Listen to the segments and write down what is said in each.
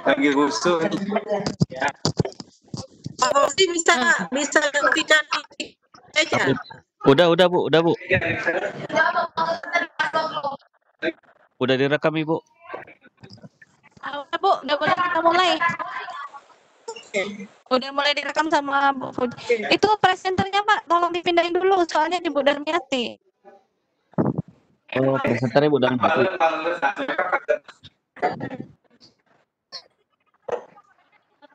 Lagi rusuh. Ya. Pak Fauzi bisa hentikan aja. Udah Bu. Udah direkam Ibu. Udah Bu, udah boleh kita mulai. Udah mulai direkam sama Bu Fauzi. Itu presenternya Pak, tolong dipindahin dulu soalnya di Bu Darmiati. Oh, presenternya Bu Darmiati.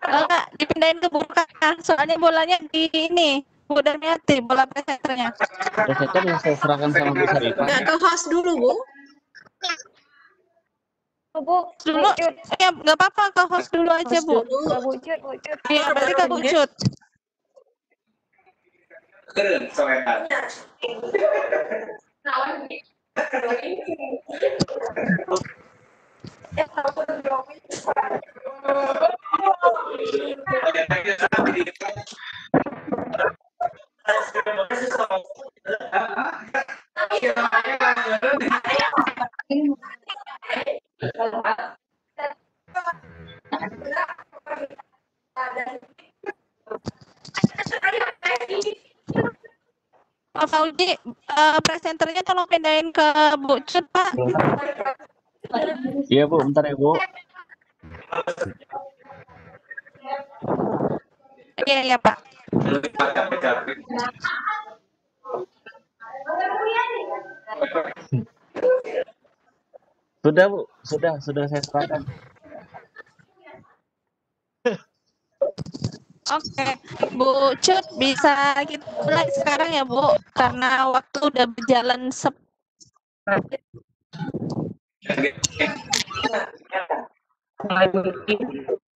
Enggak, dipindahin ke Bu Kak, soalnya bolanya di ini, Bu Darmiati, bola presenternya. Presenter yang saya serahkan sama Bu Sarifah. Nggak ke host dulu, Bu. Bu, dulu ya nggak apa-apa ke host dulu aja Bu. Bucut. Iya, berarti ke Bucut. Keren, soalnya. Pak Fauzi, presenternya tolong pindahin ke Bucut Pak. Iya Bu, bentar ya Bu. Iya Pak. Sudah Bu, sudah saya serahkan. Oke, Bu Cut bisa kita mulai sekarang ya Bu, karena waktu udah berjalan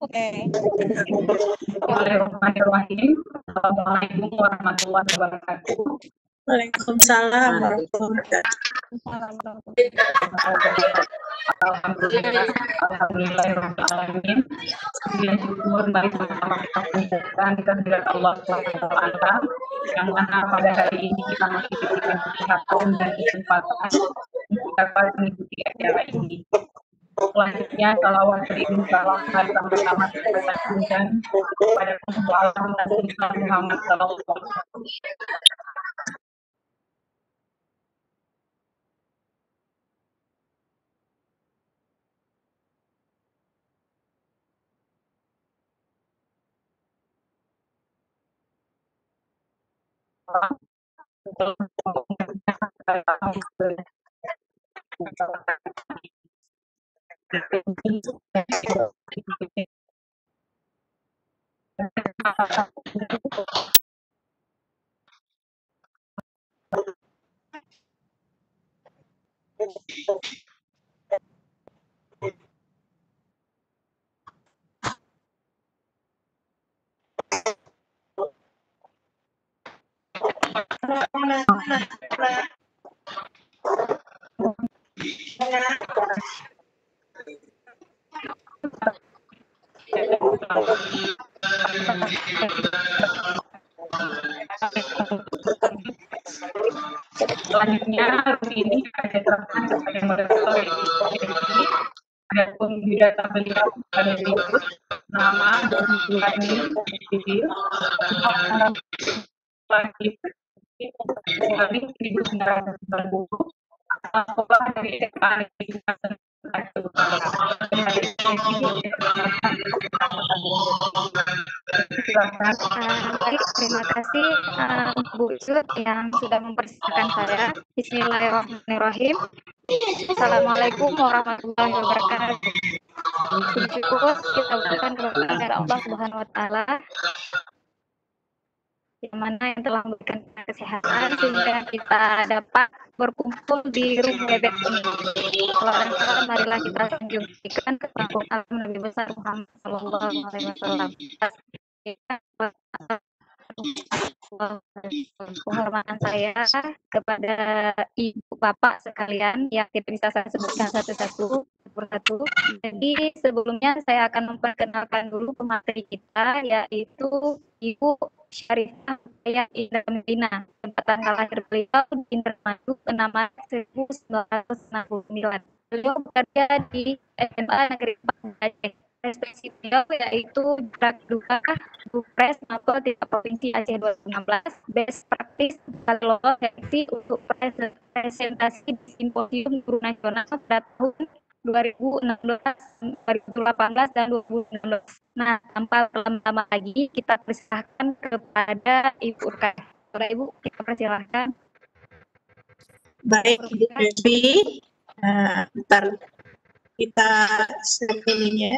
Oke. Bismillahirrahmanirrahim. Assalamualaikum warahmatullahi wabarakatuh. Waalaikumsalam warahmatullahi Alhamdulillahirrahmanirrahim. Dengan syukur mari sama-sama kita panjatkan kehadirat Allah SWT yang mana pada hari ini kita masih diberikan kesehatan dan kesempatan untuk dapat mengikuti acara ini. Selanjutnya, salawat beriring salam bersama-sama kita panjatkan kepada Rasulullah Muhammad SAW. Selanjutnya, hari ini ada serahkan kepada moderator ini. Adapun biodata beliau ada berikut nama dan tujuannya video lagi dari 1990 sekolah dari SMA Baik, terima kasih Bu Cut yang sudah mempersilakan saya. Bismillahirrahmanirrahim. Assalamualaikum warahmatullahi wabarakatuh. Puji syukur kita ucapkan kepada Allah Subhanahu wa taala yang mana yang telah memberikan kesehatan sehingga kita dapat berkumpul di rumah bebek ini. Kalau marilah kita sanjungkan ke panggung alam Nabi besar Muhammad Sallallahu Alaihi Wasallam. Penghormatan saya kepada ibu bapak sekalian yang tidak bisa saya sebutkan satu-satu. Jadi sebelumnya saya akan memperkenalkan dulu pemateri kita, yaitu Ibu Syarifah Indra Medina. Tempatan lahir beliau di Indramayu 6 Maret 1969. Beliau bekerja di SMA Negeri 4 Aceh. prestasi beliau yaitu juara kedua Bupres Mapel tingkat provinsi Aceh 2016, best practice lomba seleksi untuk presentasi di simposium guru nasional pada tahun 2016, 2018 dan 2019. Nah, tanpa lama lagi kita persilahkan kepada Ibu Urka. Saudara Ibu, kita persilahkan. Baik, Ibu Devi. Bentar, kita share dulunya.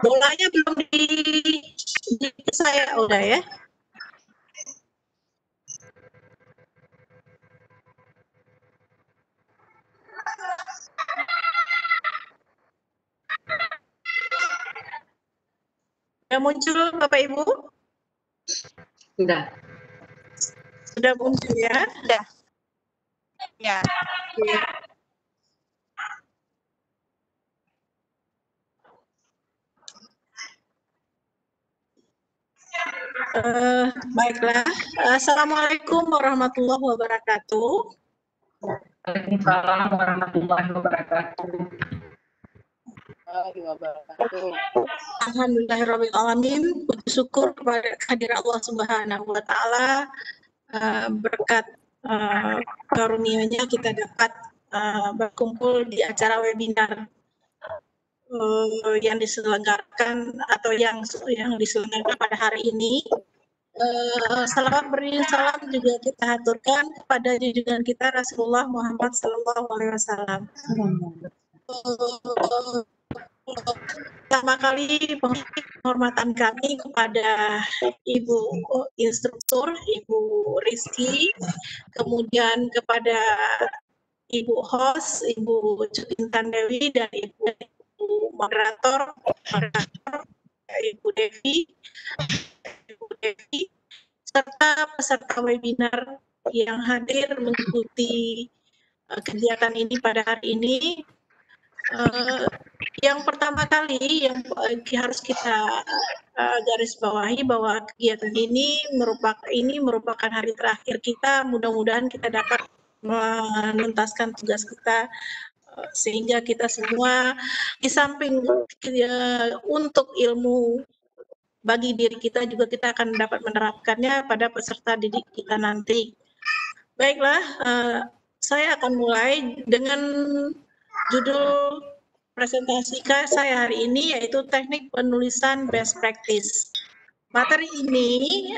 Bolanya belum di saya udah ya. Sudah muncul Bapak Ibu? Sudah. Sudah muncul ya? Sudah. Ya. Oke. Baiklah. Assalamualaikum warahmatullahi wabarakatuh. Waalaikumsalam warahmatullahi wabarakatuh. Alhamdulillahirrahmanirrahim. Puji syukur kepada kehadirat Allah Subhanahu wa Ta'ala, berkat karunia-Nya kita dapat berkumpul di acara webinar yang diselenggarakan atau yang diselenggarakan pada hari ini. Salawat beriring salam juga kita haturkan kepada junjungan kita Rasulullah Muhammad SAW. Pertama kali penghormatan kami kepada Ibu Instruktur, Ibu Rizky, kemudian kepada Ibu host, Ibu Cutintan Dewi, dan Ibu moderator, Ibu Devi, serta peserta webinar yang hadir mengikuti kegiatan ini pada hari ini. Yang pertama kali yang harus kita garis bawahi bahwa kegiatan ini merupakan hari terakhir kita. Mudah-mudahan kita dapat menuntaskan tugas kita sehingga kita semua di samping untuk ilmu bagi diri kita juga kita akan dapat menerapkannya pada peserta didik kita nanti. Baiklah, saya akan mulai dengan judul presentasi saya hari ini yaitu teknik penulisan best practice. Materi ini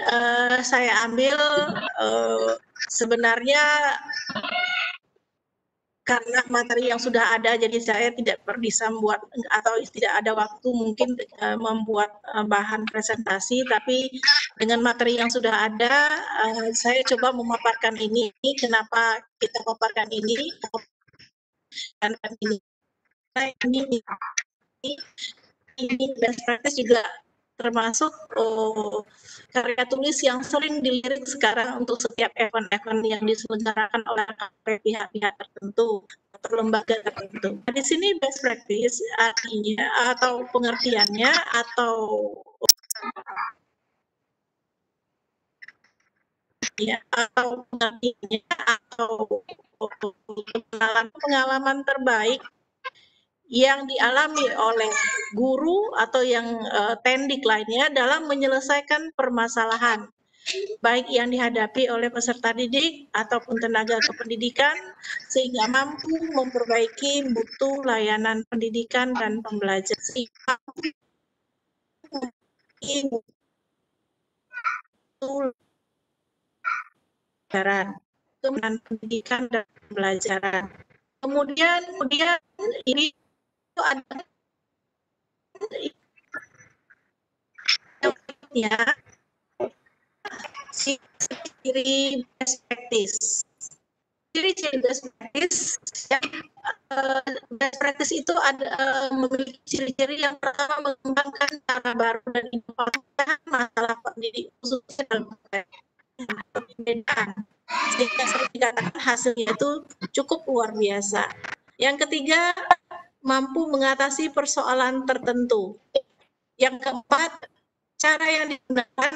saya ambil sebenarnya karena materi yang sudah ada, jadi saya tidak bisa membuat atau tidak ada waktu mungkin membuat bahan presentasi, tapi dengan materi yang sudah ada, saya coba memaparkan ini. Kenapa kita paparkan ini? Dan ini best practice juga termasuk karya tulis yang sering dilirik sekarang untuk setiap event-event yang diselenggarakan oleh pihak-pihak tertentu atau lembaga tertentu. Di sini best practice artinya atau pengertiannya atau pengertiannya atau pengalaman terbaik yang dialami oleh guru atau yang tendik lainnya dalam menyelesaikan permasalahan, baik yang dihadapi oleh peserta didik ataupun tenaga kependidikan, sehingga mampu memperbaiki mutu layanan pendidikan dan pembelajaran. Pendidikan dan pembelajaran. Kemudian ini itu ada ya ciri best practice. Ciri-ciri best practice yang best practice itu ada memiliki ciri-ciri yang pertama mengembangkan cara baru dan inovatif masalah pendidik khususnya dalam perbedaan, sehingga sering dikatakan hasilnya itu cukup luar biasa. Yang ketiga, mampu mengatasi persoalan tertentu. Yang keempat, cara yang digunakan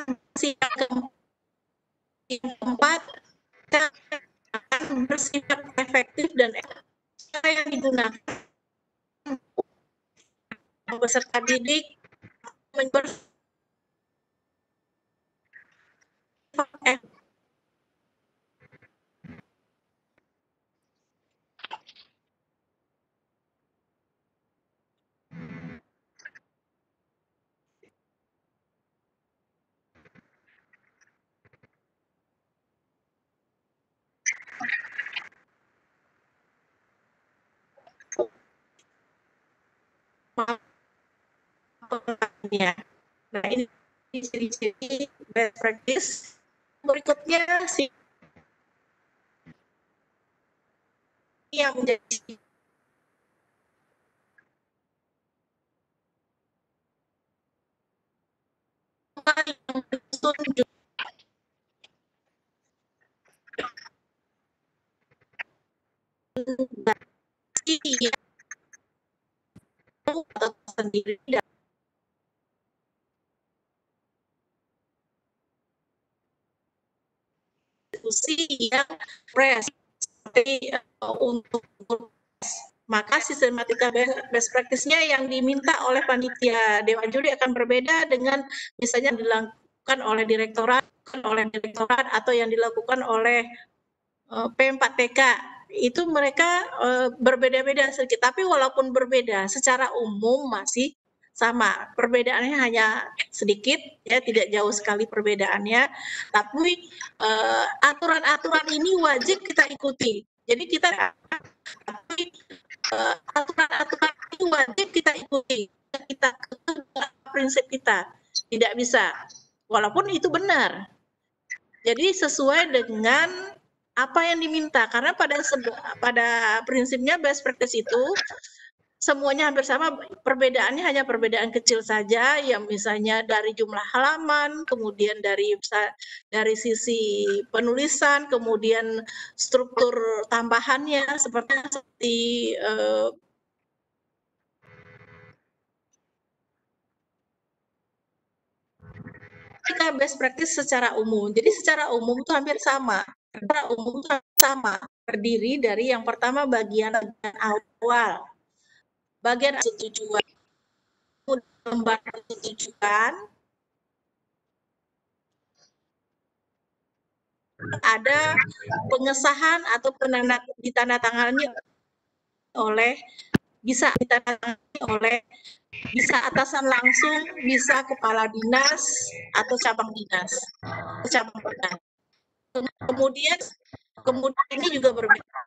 Yang keempat, kita akan bersifat efektif dan cara yang digunakan peserta didik ya. Nah, ini ciri-ciri best practice. Berikutnya sih yang menjadi yang ditunjuk atau sendiri dan diskusi yang fresh seperti untuk maka sistematika best practice-nya yang diminta oleh panitia Dewan Juri akan berbeda dengan misalnya dilakukan oleh direktorat atau yang dilakukan oleh P4TK. Itu mereka berbeda-beda sedikit, tapi walaupun berbeda secara umum masih sama. Perbedaannya hanya sedikit, ya tidak jauh sekali perbedaannya, tapi aturan-aturan ini wajib kita ikuti. Jadi kita aturan-aturan ini wajib kita ikuti. Kita prinsip kita tidak bisa, walaupun itu benar. Jadi sesuai dengan apa yang diminta, karena pada prinsipnya best practice itu semuanya hampir sama, perbedaannya hanya perbedaan kecil saja, yang misalnya dari jumlah halaman, kemudian dari sisi penulisan, kemudian struktur tambahannya seperti kita best practice secara umum. Jadi secara umum itu hampir sama. Secara umum itu sama. Terdiri dari yang pertama bagian awal. Bagian persetujuan. Lembar persetujuan. Ada pengesahan atau ditandatangani oleh bisa atasan langsung, bisa kepala dinas atau cabang dinas, Kemudian ini juga berbeda.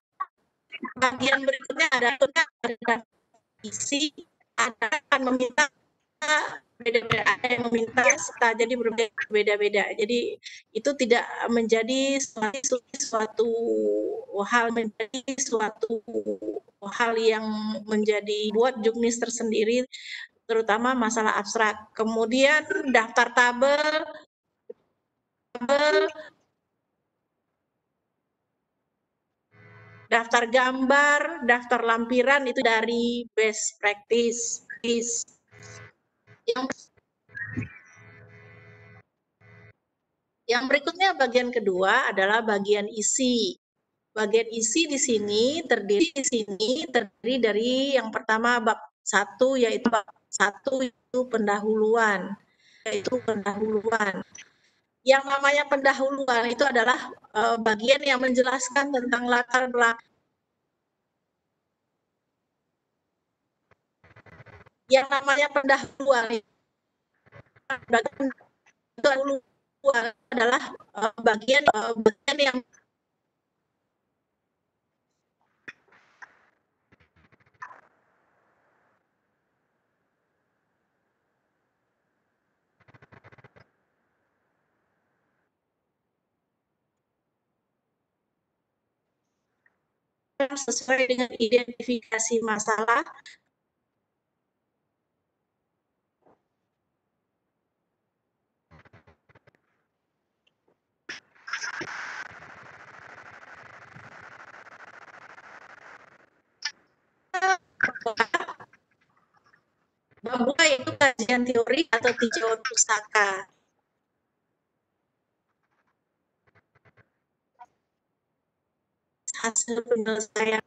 Bagian berikutnya ada isi, ada akan meminta beda-beda, ada yang meminta serta, jadi berbeda-beda. Jadi itu tidak menjadi suatu hal yang menjadi buat juknis tersendiri, terutama masalah abstrak. Kemudian daftar tabel, daftar gambar, daftar lampiran itu dari best practice. Yang berikutnya bagian kedua adalah bagian isi. Bagian isi di sini terdiri dari yang pertama bab 1 yaitu bab 1 itu pendahuluan. Yang namanya pendahuluan itu adalah bagian yang menjelaskan tentang latar belakang. Yang namanya pendahuluan itu adalah bagian yang sesuai dengan identifikasi masalah. Bab 2 yaitu kajian teori atau tinjauan pustaka. hasil penyelesaian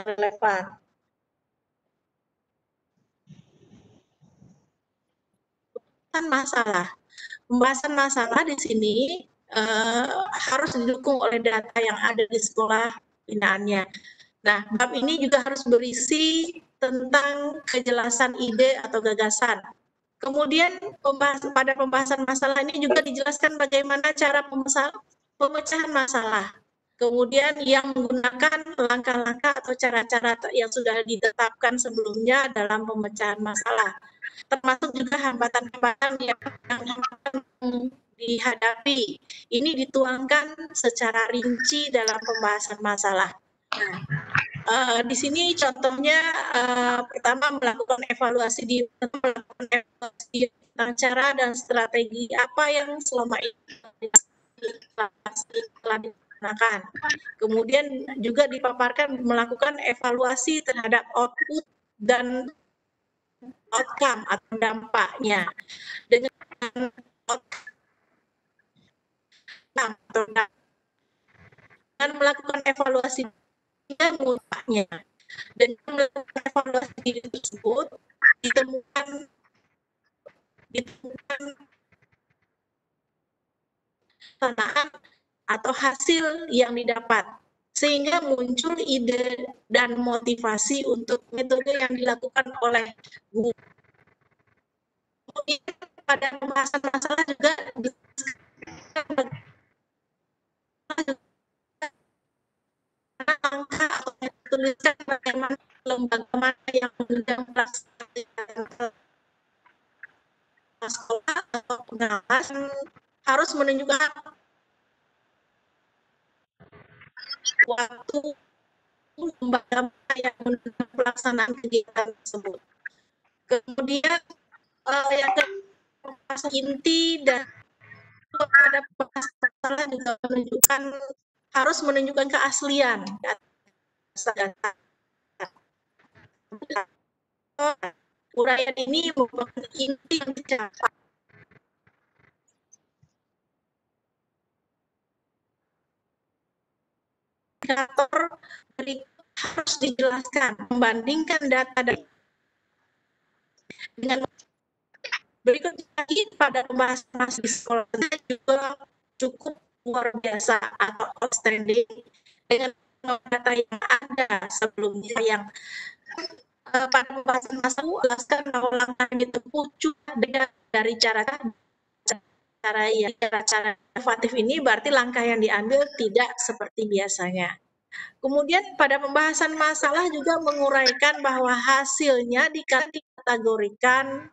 relevan. Pembahasan masalah di sini harus didukung oleh data yang ada di sekolah binaannya. Nah, bab ini juga harus berisi tentang kejelasan ide atau gagasan. Kemudian pada pembahasan masalah ini juga dijelaskan bagaimana cara pemecahan masalah. Kemudian yang menggunakan langkah-langkah atau cara-cara yang sudah ditetapkan sebelumnya dalam pemecahan masalah. Termasuk juga hambatan-hambatan yang dihadapi. Ini dituangkan secara rinci dalam pembahasan masalah. Nah, di sini contohnya pertama melakukan evaluasi tentang cara dan strategi apa yang selama ini telah digunakan. Kemudian juga dipaparkan melakukan evaluasi terhadap output dan outcome atau dampaknya dengan melakukan evaluasi dan dampaknya dan melakukan evaluasi diri tersebut ditemukan pelaksanaan atau hasil yang didapat sehingga muncul ide dan motivasi untuk metode yang dilakukan oleh guru. Kemudian pada pembahasan masalah juga angka atau tuliskan bagaimana lembaga mana yang sedang melaksanakan sekolah atau pengawas harus menunjukkan waktu lembaga mana yang menunjukkan pelaksanaan kegiatan tersebut. Kemudian yang inti dan pada masalah juga harus menunjukkan keaslian data. Uraian ini merupakan inti yang dicapai. Indikator berikut harus dijelaskan, membandingkan data dengan berikut lagi pada pembahasan di sekolah juga cukup luar biasa atau outstanding dengan data yang ada sebelumnya yang pada pembahasan masalah jelaskan bahwa langkah yang ditempuh juga beda dari cara inovatif ini, berarti langkah yang diambil tidak seperti biasanya. Kemudian pada pembahasan masalah juga menguraikan bahwa hasilnya dikategorikan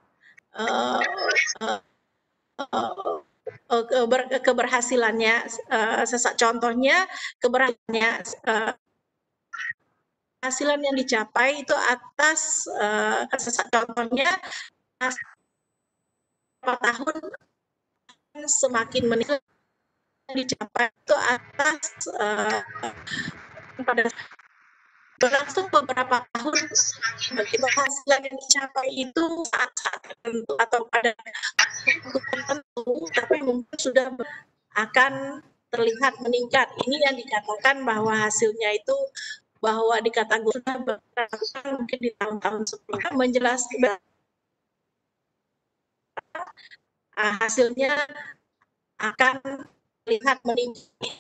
keberhasilannya, contohnya keberhasilannya hasilan yang dicapai itu atas contohnya beberapa tahun semakin meningkat dicapai itu atas pada berlangsung beberapa tahun hasil yang dicapai itu saat tertentu atau pada waktu tertentu, tapi mungkin sudah akan terlihat meningkat. Ini yang dikatakan bahwa hasilnya itu bahwa dikategorikan mungkin di tahun-tahun sebelumnya menjelaskan hasilnya akan terlihat meningkat.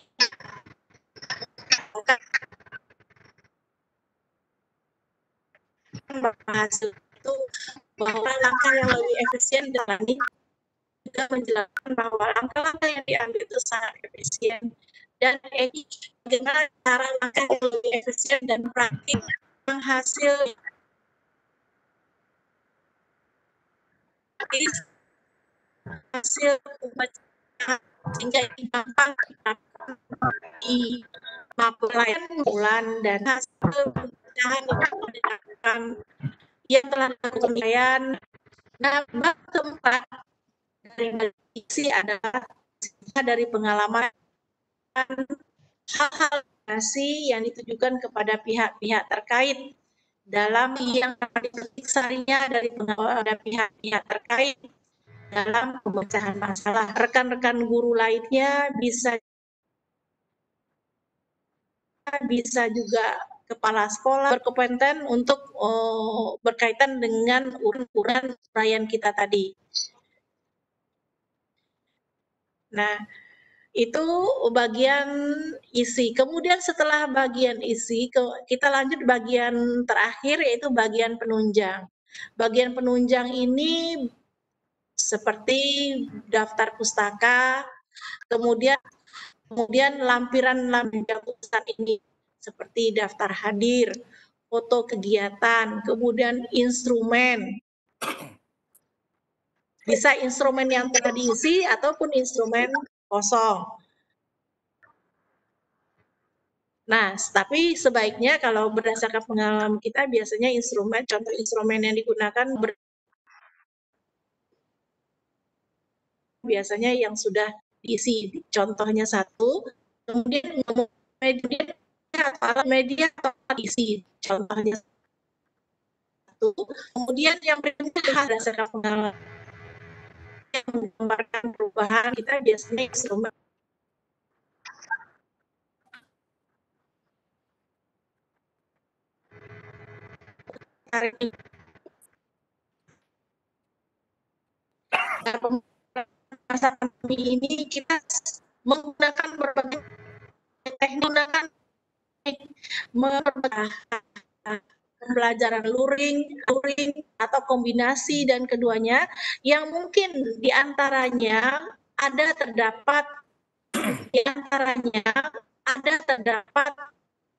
Hasil itu bahwa langkah yang lebih efisien dan ini juga menjelaskan bahwa langkah-langkah yang diambil itu sangat efisien dan bagaimana cara langkah yang lebih efisien dan praktis menghasil sehingga gampang di pelayan bulan dan hasil pemecahan yang telah dilakukan pelayan. Nah, bab keempat dari isi adalah dari pengalaman hal-hal yang ditujukan kepada pihak-pihak terkait dalam yang sarinya dari pada pihak-pihak terkait dalam pemecahan masalah. Rekan-rekan guru lainnya bisa juga kepala sekolah berkompeten untuk berkaitan dengan uraian uraian kita tadi. Nah, itu bagian isi. Kemudian setelah bagian isi, kita lanjut bagian terakhir yaitu bagian penunjang. Bagian penunjang ini seperti daftar pustaka, kemudian lampiran-lampiran tulisan ini seperti daftar hadir, foto kegiatan, kemudian instrumen. Bisa instrumen yang telah diisi ataupun instrumen kosong. Nah, tapi sebaiknya kalau berdasarkan pengalaman kita biasanya contoh instrumen yang digunakan biasanya yang sudah diisi. Contohnya satu, kemudian media atau isi. Contohnya satu, kemudian yang berikutnya berdasarkan pengalaman yang menggambarkan perubahan kita biasanya instrumen masa pandemi ini kita menggunakan berbagai teknik pembelajaran luring atau kombinasi dan keduanya yang mungkin diantaranya terdapat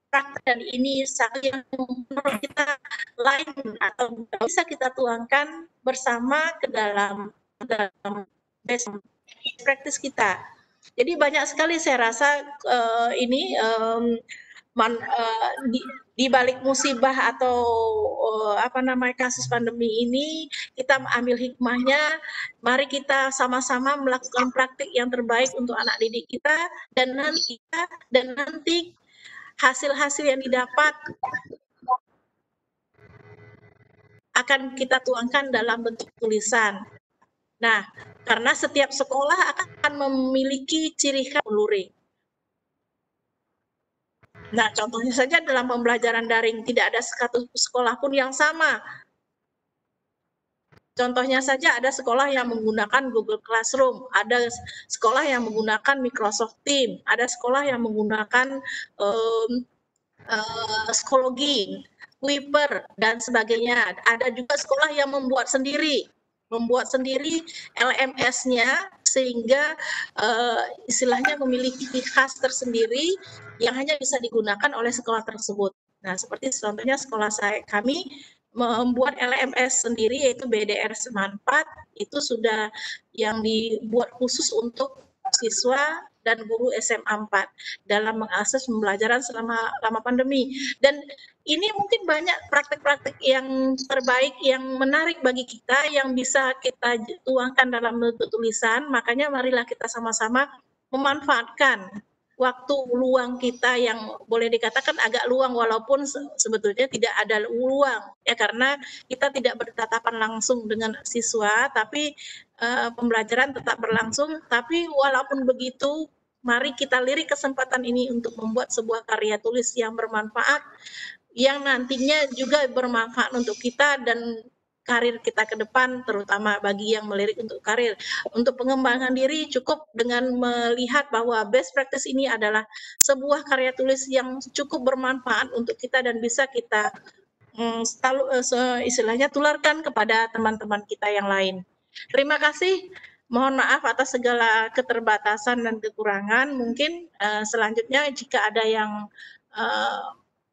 praktek dan ini yang menurut kita lain atau bisa kita tuangkan bersama ke dalam best practice kita. Jadi banyak sekali saya rasa di balik musibah atau kasus pandemi ini kita ambil hikmahnya, mari kita sama-sama melakukan praktik yang terbaik untuk anak didik kita dan nanti hasil-hasil yang didapat akan kita tuangkan dalam bentuk tulisan. Nah, karena setiap sekolah akan memiliki ciri khas luring. Nah, contohnya saja dalam pembelajaran daring tidak ada satu sekolah pun yang sama. Contohnya saja ada sekolah yang menggunakan Google Classroom, ada sekolah yang menggunakan Microsoft Teams, ada sekolah yang menggunakan Schoology, Kuiper, dan sebagainya. Ada juga sekolah yang membuat sendiri LMS-nya sehingga istilahnya memiliki ciri khas tersendiri yang hanya bisa digunakan oleh sekolah tersebut. Nah, seperti contohnya sekolah kami membuat LMS sendiri yaitu BDR Semanfaat, itu sudah yang dibuat khusus untuk siswa dan guru SMA 4 dalam mengakses pembelajaran selama pandemi. Dan ini mungkin banyak praktek-praktek yang terbaik, yang menarik bagi kita, yang bisa kita tuangkan dalam bentuk tulisan. Makanya marilah kita sama-sama memanfaatkan waktu luang kita yang boleh dikatakan agak luang, walaupun sebetulnya tidak ada luang ya, karena kita tidak bertatapan langsung dengan siswa, tapi pembelajaran tetap berlangsung. Tapi walaupun begitu, mari kita lirik kesempatan ini untuk membuat sebuah karya tulis yang bermanfaat, yang nantinya juga bermanfaat untuk kita dan karir kita ke depan, terutama bagi yang melirik untuk karir. Untuk pengembangan diri cukup dengan melihat bahwa best practice ini adalah sebuah karya tulis yang cukup bermanfaat untuk kita dan bisa kita istilahnya tularkan kepada teman-teman kita yang lain. Terima kasih. Mohon maaf atas segala keterbatasan dan kekurangan. Mungkin selanjutnya jika ada yang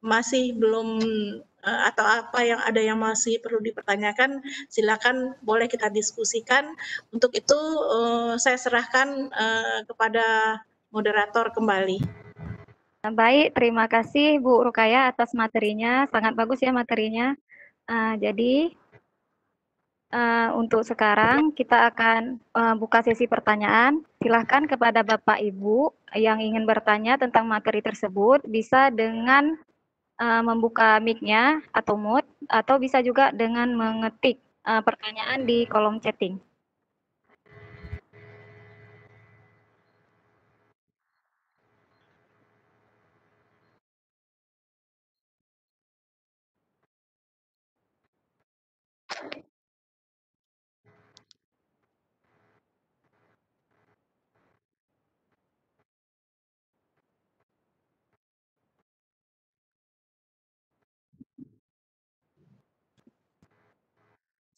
masih belum atau ada yang masih perlu dipertanyakan, silakan boleh kita diskusikan. Untuk itu saya serahkan kepada moderator kembali. Baik, terima kasih Bu Rukaya atas materinya, sangat bagus ya materinya. Jadi Untuk sekarang kita akan buka sesi pertanyaan. Silahkan kepada Bapak Ibu yang ingin bertanya tentang materi tersebut bisa dengan membuka mic-nya atau mute, atau bisa juga dengan mengetik pertanyaan di kolom chatting.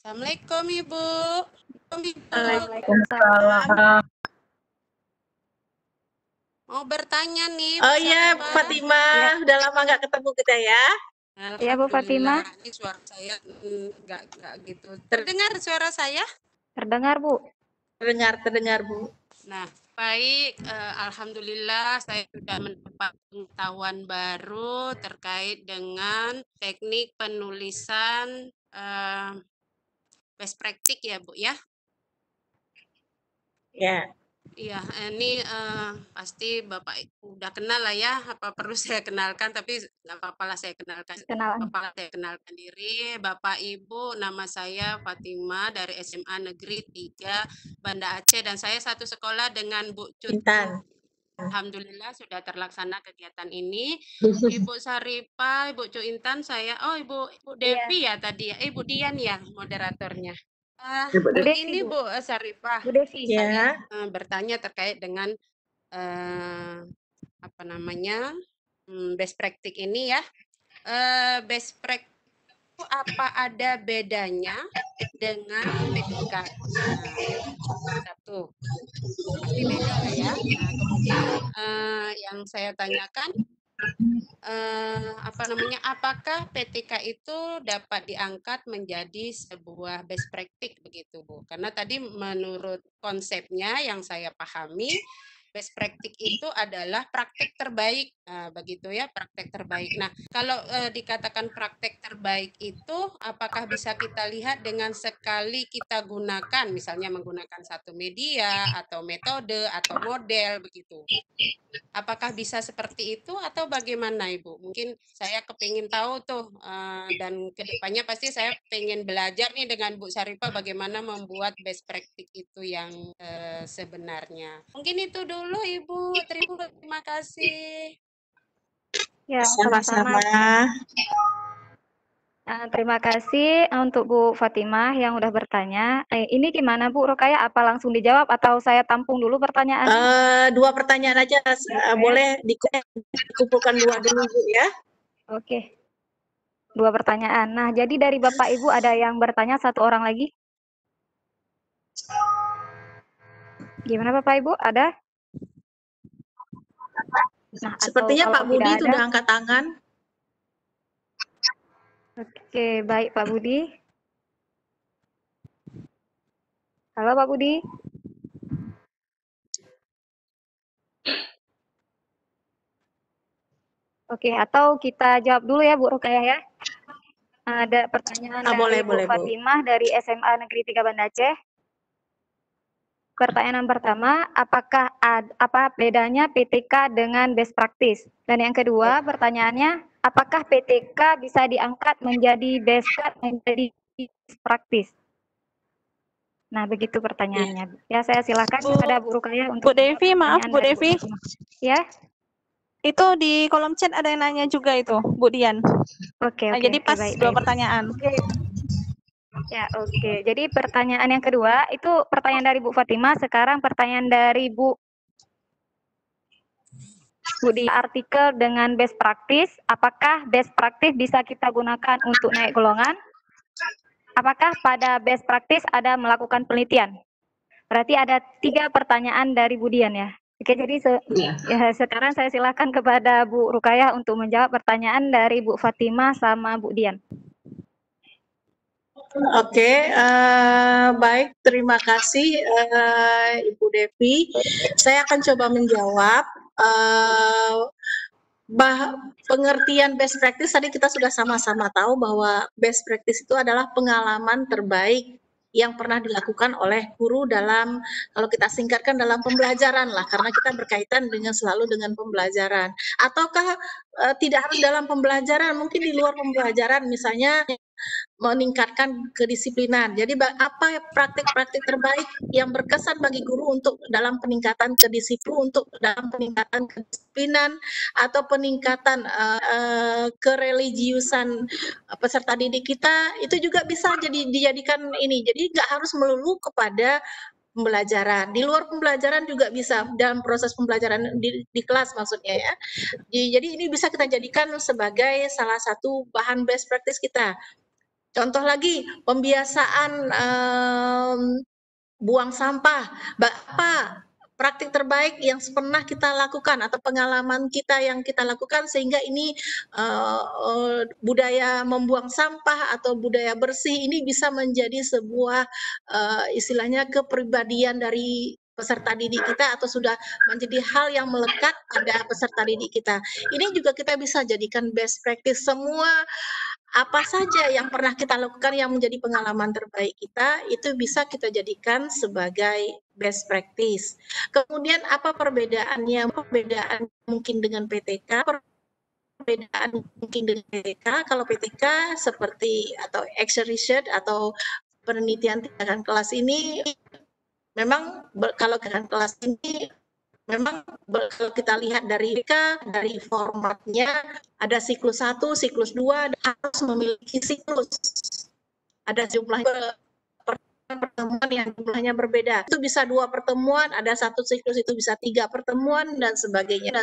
Assalamualaikum Ibu. Waalaikumsalam. Mau bertanya nih. Oh Bu iya, Sarifah. Fatimah, udah lama nggak ketemu kita ya. Iya, Bu Fatimah. Alhamdulillah, ini suara saya nggak gitu. Terdengar suara saya? Terdengar, Bu. Terdengar Bu. Nah, baik. Alhamdulillah saya sudah mendapat pengetahuan baru terkait dengan teknik penulisan best practice ya Bu ya. Ya. Iya, ini pasti Bapak udah kenal lah ya, apa perlu saya kenalkan, tapi nggak apa-apa lah saya kenalkan. Saya kenalkan diri, Bapak Ibu, nama saya Fatimah dari SMA Negeri 3 Banda Aceh, dan saya satu sekolah dengan Bu Intan. Alhamdulillah sudah terlaksana kegiatan ini. Ibu Sarifah, Ibu Cu Intan, Ibu Devi ya tadi ya, Ibu Dian ya moderatornya. Ini Bu Sarifah, Bu Devi. saya Ya. bertanya terkait dengan best practice ini ya. Best practice itu apa ada bedanya dengan PTK? Satu, pasti beda lah ya. Nah, kemudian yang saya tanyakan, apakah PTK itu dapat diangkat menjadi sebuah best practice begitu Bu? Karena tadi menurut konsepnya yang saya pahami, best practice itu adalah praktek terbaik, begitu ya, praktek terbaik. Nah, kalau dikatakan praktek terbaik itu, apakah bisa kita lihat dengan sekali kita gunakan, misalnya menggunakan satu media atau metode atau model begitu? Apakah bisa seperti itu atau bagaimana Ibu? Mungkin saya kepingin tahu tuh, dan kedepannya pasti saya pengen belajar nih dengan Bu Sarifah bagaimana membuat best practice itu yang sebenarnya. Mungkin itu dulu Ibu. Terima kasih. Ya, Sama-sama. Terima kasih untuk Bu Fatimah yang udah bertanya. Ini gimana Bu Rokaya? Apa langsung dijawab atau saya tampung dulu pertanyaan? Dua pertanyaan aja, boleh dikumpulkan dua dulu Bu ya. Oke. Dua pertanyaan. Nah, jadi dari Bapak Ibu ada yang bertanya satu orang lagi? Gimana Bapak Ibu? Ada? Nah, sepertinya Pak Budi itu udah angkat tangan. Oke, baik Pak Budi. Halo Pak Budi. Oke, atau kita jawab dulu ya Bu Rukayah ya. Ada pertanyaan dari Bu Fatimah dari SMA Negeri 3 Banda Aceh. Pertanyaan pertama, apa bedanya PTK dengan best practice? Dan yang kedua, pertanyaannya, apakah PTK bisa diangkat menjadi best practice? Nah, begitu pertanyaannya. Ya, saya silakan kepada Bu Rukayah untuk Bu Devi, maaf Bu Devi. Ya. Itu di kolom chat ada yang nanya juga itu, Bu Dian. Oke, nah, jadi pas baik, dua pertanyaan. Ya, oke. Jadi pertanyaan yang kedua itu pertanyaan dari Bu Fatimah, sekarang pertanyaan dari Bu di artikel dengan best practice, apakah best practice bisa kita gunakan untuk naik golongan? Apakah pada best practice ada melakukan penelitian? Berarti ada 3 pertanyaan dari Bu Dian ya. Oke, jadi sekarang saya silakan kepada Bu Rukayah untuk menjawab pertanyaan dari Bu Fatimah sama Bu Dian. Oke, baik, terima kasih Ibu Devi. Saya akan coba menjawab. Pengertian best practice tadi kita sudah sama-sama tahu bahwa best practice itu adalah pengalaman terbaik yang pernah dilakukan oleh guru dalam, kalau kita singkatkan, dalam pembelajaran lah, karena kita berkaitan dengan selalu dengan pembelajaran. Ataukah tidak harus dalam pembelajaran, mungkin di luar pembelajaran, misalnya meningkatkan kedisiplinan. Jadi apa praktik-praktik terbaik yang berkesan bagi guru untuk dalam peningkatan kedisiplinan, untuk dalam peningkatan kedisiplinan atau peningkatan kereligiusan peserta didik kita, itu juga bisa dijadikan ini. Jadi nggak harus melulu kepada pembelajaran. Di luar pembelajaran juga bisa, dalam proses pembelajaran di kelas maksudnya ya. Jadi ini bisa kita jadikan sebagai salah satu bahan best practice kita. Contoh lagi, pembiasaan buang sampah. Apa praktik terbaik yang pernah kita lakukan atau pengalaman kita yang kita lakukan sehingga ini budaya membuang sampah atau budaya bersih ini bisa menjadi sebuah istilahnya kepribadian dari peserta didik kita atau sudah menjadi hal yang melekat pada peserta didik kita. Ini juga kita bisa jadikan best practice. Semua apa saja yang pernah kita lakukan yang menjadi pengalaman terbaik kita, itu bisa kita jadikan sebagai best practice. Kemudian apa perbedaannya? Perbedaan mungkin dengan PTK, perbedaan mungkin dengan PTK. Kalau PTK seperti atau action research atau penelitian tindakan kelas ini, memang kalau tindakan kelas ini memang kalau kita lihat dari formatnya ada siklus 1, siklus 2, harus memiliki siklus. Ada jumlah pertemuan yang jumlahnya berbeda. Itu bisa 2 pertemuan, ada 1 siklus itu bisa 3 pertemuan dan sebagainya.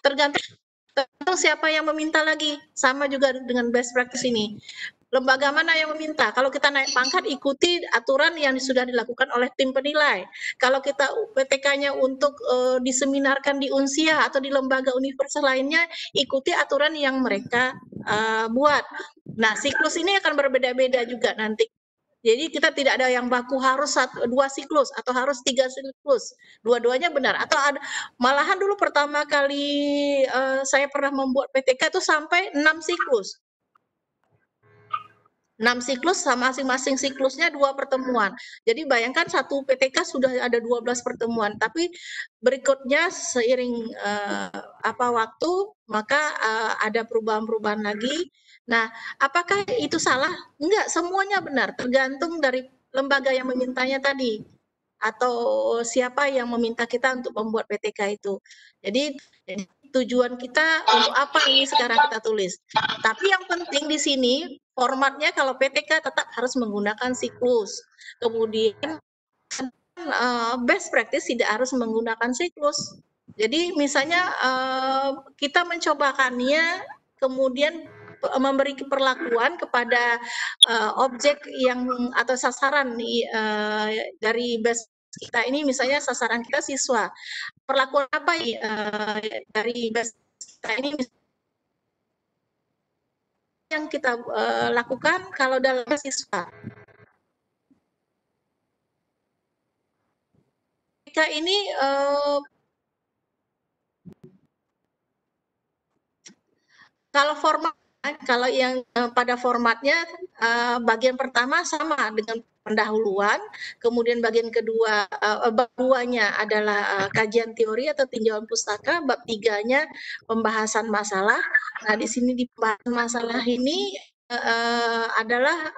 Tergantung siapa yang meminta lagi. Sama juga dengan best practice ini. Lembaga mana yang meminta? Kalau kita naik pangkat, ikuti aturan yang sudah dilakukan oleh tim penilai. Kalau kita PTK-nya untuk diseminarkan di Unsia atau di lembaga universal lainnya, ikuti aturan yang mereka buat. Nah, siklus ini akan berbeda-beda juga nanti. Jadi kita tidak ada yang baku harus 2 siklus atau harus 3 siklus. Dua-duanya benar. Atau ada, malahan dulu pertama kali saya pernah membuat PTK itu sampai 6 siklus. 6 siklus sama masing-masing siklusnya 2 pertemuan. Jadi bayangkan satu PTK sudah ada 12 pertemuan, tapi berikutnya seiring waktu maka ada perubahan-perubahan lagi. Nah, apakah itu salah? Enggak, semuanya benar, tergantung dari lembaga yang memintanya tadi atau siapa yang meminta kita untuk membuat PTK itu. Jadi tujuan kita untuk apa ini sekarang kita tulis. Tapi yang penting di sini formatnya kalau PTK tetap harus menggunakan siklus. Kemudian best practice tidak harus menggunakan siklus. Jadi misalnya kita mencobakannya, kemudian memberi perlakuan kepada objek yang atau sasaran dari best kita ini, misalnya sasaran kita siswa. Perlakuan apa dari best kita ini yang kita lakukan kalau dalam siswa. Jika ini kalau format, kalau yang pada formatnya bagian pertama sama dengan pendahuluan, kemudian bagian kedua, bab 2-nya adalah kajian teori atau tinjauan pustaka, bab 3-nya pembahasan masalah. Nah, di sini di pembahasan masalah ini adalah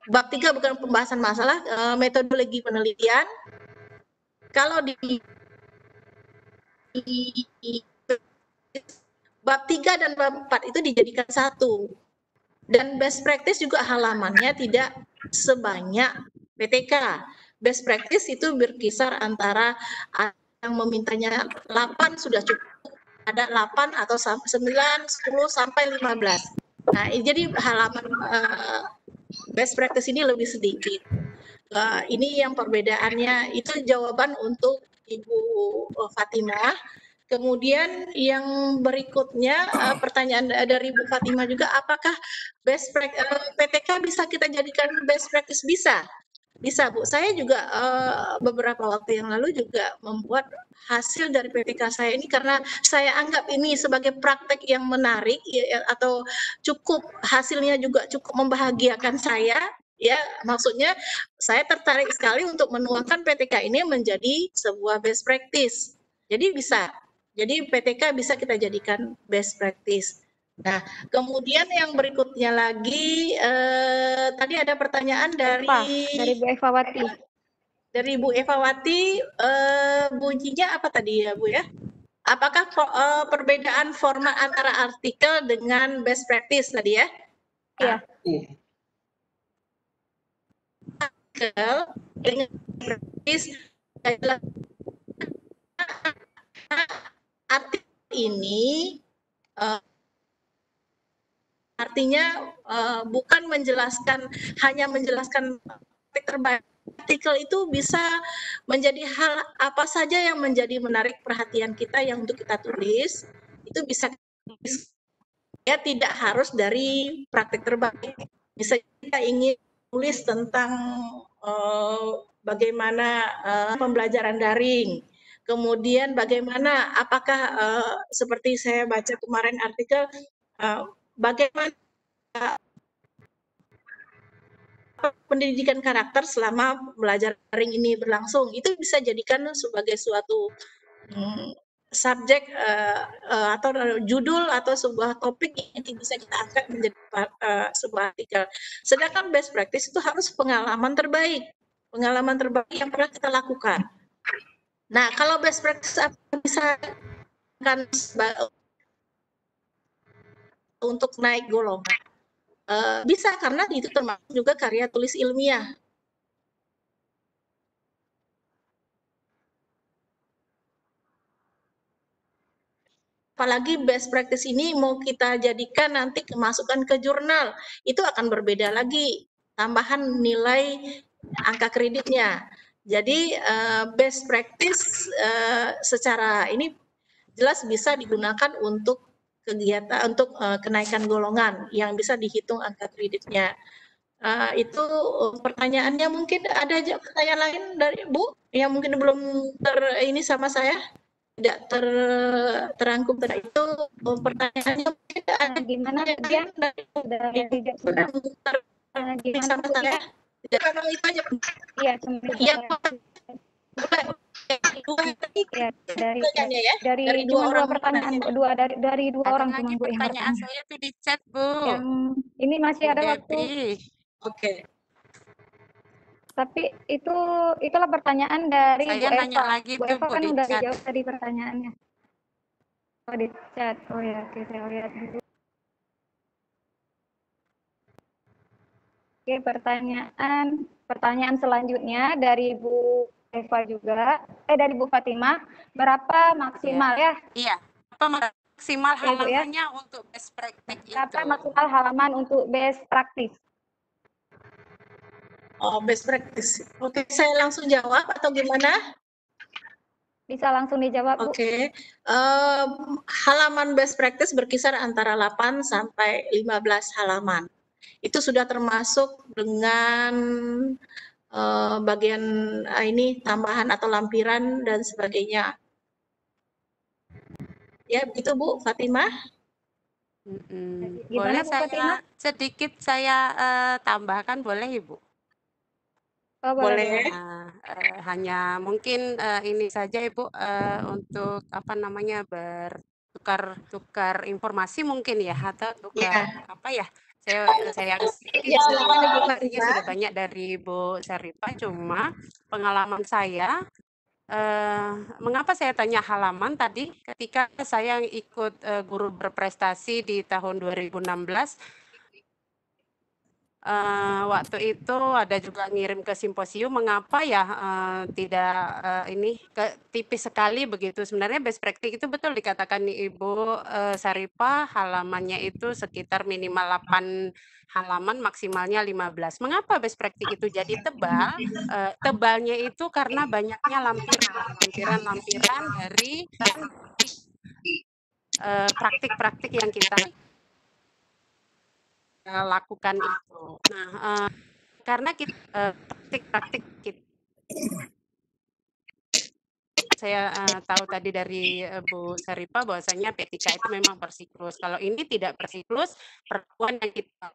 bab 3 bukan pembahasan masalah, metodologi penelitian. Kalau di bab 3 dan bab 4 itu dijadikan satu. Dan best practice juga halamannya tidak sebanyak PTK. Best practice itu berkisar antara yang memintanya 8 sudah cukup, ada 8 atau 9, 10 sampai 15. Nah, jadi halaman best practice ini lebih sedikit. Ini yang perbedaannya, itu jawaban untuk Ibu Fatimah. Kemudian yang berikutnya pertanyaan dari Bu Fatimah juga, apakah best practice PTK bisa kita jadikan best practice? Bisa. Bisa Bu, saya juga beberapa waktu yang lalu juga membuat hasil dari PPK saya ini karena saya anggap ini sebagai praktek yang menarik ya, atau cukup hasilnya juga cukup membahagiakan saya. Ya, maksudnya saya tertarik sekali untuk menuangkan PTK ini menjadi sebuah best practice. Jadi bisa, jadi PTK bisa kita jadikan best practice. Nah, kemudian yang berikutnya lagi, tadi ada pertanyaan dari Bu Evawati. dari Bu Evawati, bunyinya apa tadi ya Bu ya? Apakah perbedaan format antara artikel dengan best practice tadi ya? Iya. Artikel dengan best practice adalah artikel ini artinya bukan hanya menjelaskan terbaik. Artikel itu bisa menjadi hal apa saja yang menjadi menarik perhatian kita yang untuk kita tulis, itu bisa ya tidak harus dari praktik terbaik. Misalnya kita ingin tulis tentang bagaimana pembelajaran daring, kemudian bagaimana apakah seperti saya baca kemarin artikel bagaimana pendidikan karakter selama belajar daring ini berlangsung, itu bisa jadikan sebagai suatu subjek atau judul atau sebuah topik yang bisa kita angkat menjadi sebuah artikel. Sedangkan best practice itu harus pengalaman terbaik yang pernah kita lakukan. Nah, kalau best practice bisa kan untuk naik golongan. Bisa karena itu termasuk juga karya tulis ilmiah. Apalagi best practice ini mau kita jadikan nanti kemasukan ke jurnal, itu akan berbeda lagi tambahan nilai angka kreditnya. Jadi best practice secara ini jelas bisa digunakan untuk kegiatan untuk kenaikan golongan yang bisa dihitung angka kreditnya. Itu pertanyaannya. Mungkin ada aja pertanyaan lain dari Bu yang mungkin belum ini sama saya tidak terangkum tadi itu pertanyaannya mungkin ada Gimana kemudian dari gimana sama saya tidak itu aja iya cuma yang dari dua pertanyaan dari dua orang cuma Bu yang pertanyaan bertanya. saya tuh di chat Bu. Yang ini masih ada waktu. Oke. Tapi itulah pertanyaan dari Saya Bu nanya Eva. lagi Bu tuh, Eva Bu, kan di udah chat. dijawab tadi pertanyaannya. Oh di chat. Oh ya, oke saya lihat dulu. Oke, pertanyaan selanjutnya dari Bu Eva juga, dari Bu Fatimah, berapa maksimal ya? Iya, apa maksimal Ya, Bu, ya. halamannya untuk best practice itu? Berapa maksimal halaman untuk best practice? Oh, best practice. Oke, saya langsung jawab atau gimana? Bisa langsung dijawab, Bu. Oke. Halaman best practice berkisar antara 8 sampai 15 halaman. Itu sudah termasuk dengan bagian ini tambahan atau lampiran dan sebagainya. Ya, begitu Bu Fatimah. Boleh Bu saya Fatimah? sedikit tambahkan, boleh Ibu? Oh, boleh. Hanya mungkin ini saja Ibu untuk apa namanya bertukar informasi mungkin ya atau tukar apa ya? Saya informasinya sudah banyak dari Ibu Syarifah, cuma pengalaman saya mengapa saya tanya halaman tadi ketika saya ikut guru berprestasi di tahun 2016. Waktu itu ada juga ngirim ke simposium, mengapa ya tidak ini tipis sekali begitu. Sebenarnya best practice itu betul dikatakan Ibu Syarifah, halamannya itu sekitar minimal 8 halaman, maksimalnya 15. Mengapa best practice itu jadi tebal? Tebalnya itu karena banyaknya lampiran dari praktik-praktik yang kita lakukan itu. Nah, karena kita praktik saya tahu tadi dari Bu Syarifah bahwasanya P3K itu memang bersiklus. Kalau ini tidak bersiklus, perlakuan yang kita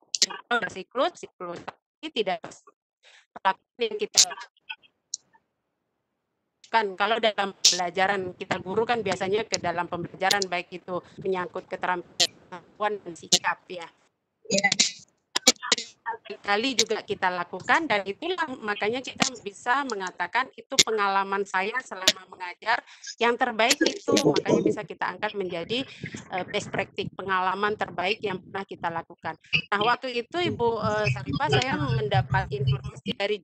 bersiklus, tapi tidak perlakuan yang kita kan kalau dalam pembelajaran kita guru kan biasanya ke dalam pembelajaran baik itu menyangkut keterampilan dan sikap ya. Kali juga kita lakukan dan itulah makanya kita bisa mengatakan itu pengalaman saya selama mengajar yang terbaik itu makanya bisa kita angkat menjadi best practice pengalaman terbaik yang pernah kita lakukan. Nah waktu itu Ibu Syarifah saya mendapat informasi dari